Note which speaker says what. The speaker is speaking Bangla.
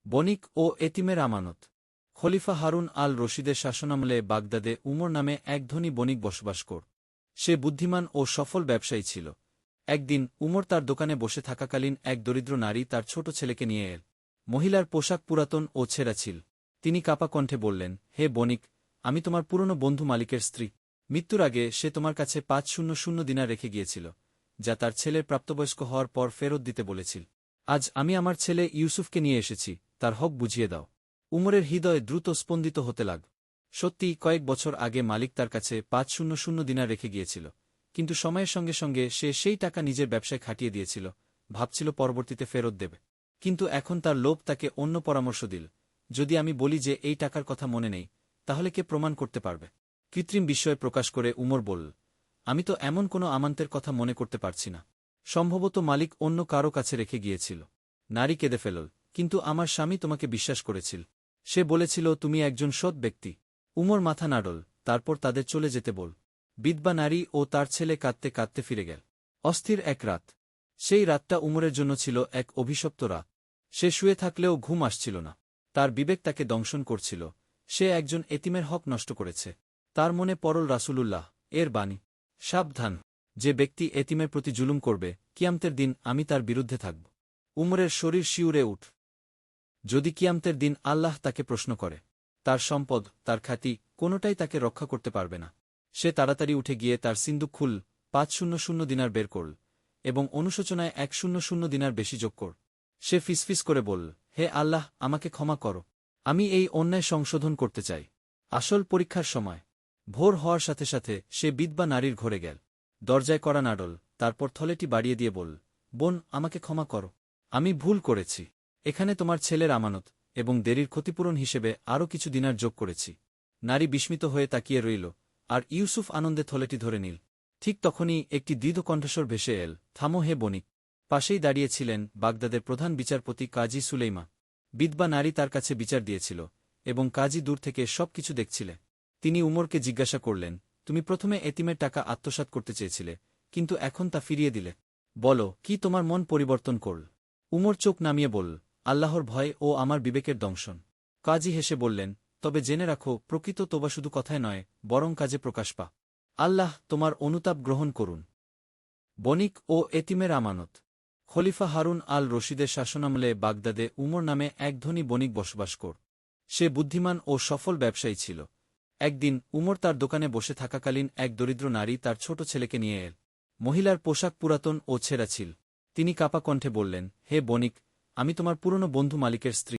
Speaker 1: বণিক ও এতিমের আমানত। খলিফা হারুন আল রশিদের শাসনামলে বাগদাদে উমর নামে এক ধনী বণিক বসবাস করত। সে বুদ্ধিমান ও সফল ব্যবসায়ী ছিল। একদিন উমর তার দোকানে বসে থাকাকালীন এক দরিদ্র নারী তার ছোট ছেলেকে নিয়ে এল। মহিলার পোশাক পুরাতন ও ছেঁড়া ছিল। তিনি কাপা কণ্ঠে বললেন, হে বণিক, আমি তোমার পুরনো বন্ধু মালিকের স্ত্রী। মৃত্যুর আগে সে তোমার কাছে 500 দিনার রেখে গিয়েছিল, যা তার ছেলের প্রাপ্তবয়স্ক হওয়ার পর ফেরত দিতে বলেছিল। আজ আমি আমার ছেলে ইউসুফকে নিয়ে এসেছি, তার হক বুঝিয়ে দাও। উমরের হৃদয় দ্রুত স্পন্দিত হতে লাগল। সত্যি কয়েক বছর আগে মালিক তার কাছে 500 দিনার রেখে গিয়েছিল, কিন্তু সময়ের সঙ্গে সঙ্গে সে সেই টাকা নিজের ব্যবসায় খাটিয়ে দিয়েছিল, ভাবছিল পরবর্তীতে ফেরত দেবে। কিন্তু এখন তার লোভ তাকে অন্য পরামর্শ দিল, যদি আমি বলি যে এই টাকার কথা মনে নেই, তাহলে কে প্রমাণ করতে পারবে? কৃত্রিম বিস্ময় প্রকাশ করে উমর বলল, আমি তো এমন কোনো আমানতের কথা মনে করতে পারছি না। সম্ভবত মালিক অন্য কারো কাছে রেখে গিয়েছিল। নারী কেঁদে ফেলল, কিন্তু আমার স্বামী তোমাকে বিশ্বাস করেছিল। সে বলেছিল তুমি একজন সৎ ব্যক্তি। উমর মাথা নাড়ল, তারপর তাদের চলে যেতে বল। বিধবা নারী ও তার ছেলে কাঁদতে কাঁদতে ফিরে গেল। অস্থির এক রাত। সেই রাতটা উমরের জন্য ছিল এক অভিশপ্ত রাত। সে শুয়ে থাকলেও ঘুম আসছিল না। তার বিবেক তাকে দংশন করছিল। সে একজন এতিমের হক নষ্ট করেছে। তার মনে পড়ল রাসূলুল্লাহ এর বাণী, সাবধান, যে ব্যক্তি এতিমের প্রতি জুলুম করবে, কিয়ামতের দিন আমি তার বিরুদ্ধে থাকব। উমরের শরীর শিউরে উঠ। যদি কিয়ামতের দিন আল্লাহ তাকে প্রশ্ন করে, তার সম্পদ, তার খ্যাতি, কোনোটাই তাকে রক্ষা করতে পারবে না। সে তাড়াতাড়ি উঠে গিয়ে তার সিন্দুক খুল 500 দিনার বের করল এবং অনুশোচনায় 100 দিনার বেশি যোগ কর। সে ফিসফিস করে বলল, হে আল্লাহ, আমাকে ক্ষমা করো। আমি এই অন্যায় সংশোধন করতে চাই। আসল পরীক্ষার সময়। ভোর হওয়ার সাথে সাথে সে বিধবা নারীর ঘরে গেল। দরজায় কড়া নাড়ল, তারপর থলেটি বাড়িয়ে দিয়ে বলল, বোন, আমাকে ক্ষমা করো। আমি ভুল করেছি। এখানে তোমার ছেলের আমানত এবং দেরির ক্ষতিপূরণ হিসেবে আরও কিছু দিনার যোগ করেছি। নারী বিস্মিত হয়ে তাকিয়ে রইল, আর ইউসুফ আনন্দে থলেটি ধরে নিল। ঠিক তখনই একটি দৃঢ় কণ্ঠস্বর ভেসে এল, থামো হে বণিক। পাশেই দাঁড়িয়েছিলেন বাগদাদের প্রধান বিচারপতি কাজী সুলেইমা। বিধবা নারী তার কাছে বিচার দিয়েছিল, এবং কাজী দূর থেকে সব কিছু দেখছিলে। তিনি উমরকে জিজ্ঞাসা করলেন, তুমি প্রথমে এতিমের টাকা আত্মসাৎ করতে চেয়েছিলে, কিন্তু এখন তা ফিরিয়ে দিলে। বলো, কি তোমার মন পরিবর্তন করল? উমর চোখ নামিয়ে বলল, আল্লাহর ভয় ও আমার বিবেকের দংশন। কাজী হেসে বললেন, তবে জেনে রাখো, প্রকৃত তোবা শুধু কথায় নয়, বরং কাজে প্রকাশ পা। আল্লাহ তোমার অনুতাপ গ্রহণ করুন। বণিক ও এতিমের আমানত। খলিফা হারুন আল রশিদের শাসনামলে বাগদাদে উমর নামে এক ধনী বণিক বসবাস করত। সে বুদ্ধিমান ও সফল ব্যবসায়ী ছিল। একদিন উমর তার দোকানে বসে থাকাকালীন এক দরিদ্র নারী তার ছোট ছেলেকে নিয়ে এল। মহিলার পোশাক পুরাতন ও ছেঁড়া ছিল। তিনি কাপা কণ্ঠে বললেন, হে বণিক, আমি তোমার পুরনো বন্ধু মালিকের স্ত্রী।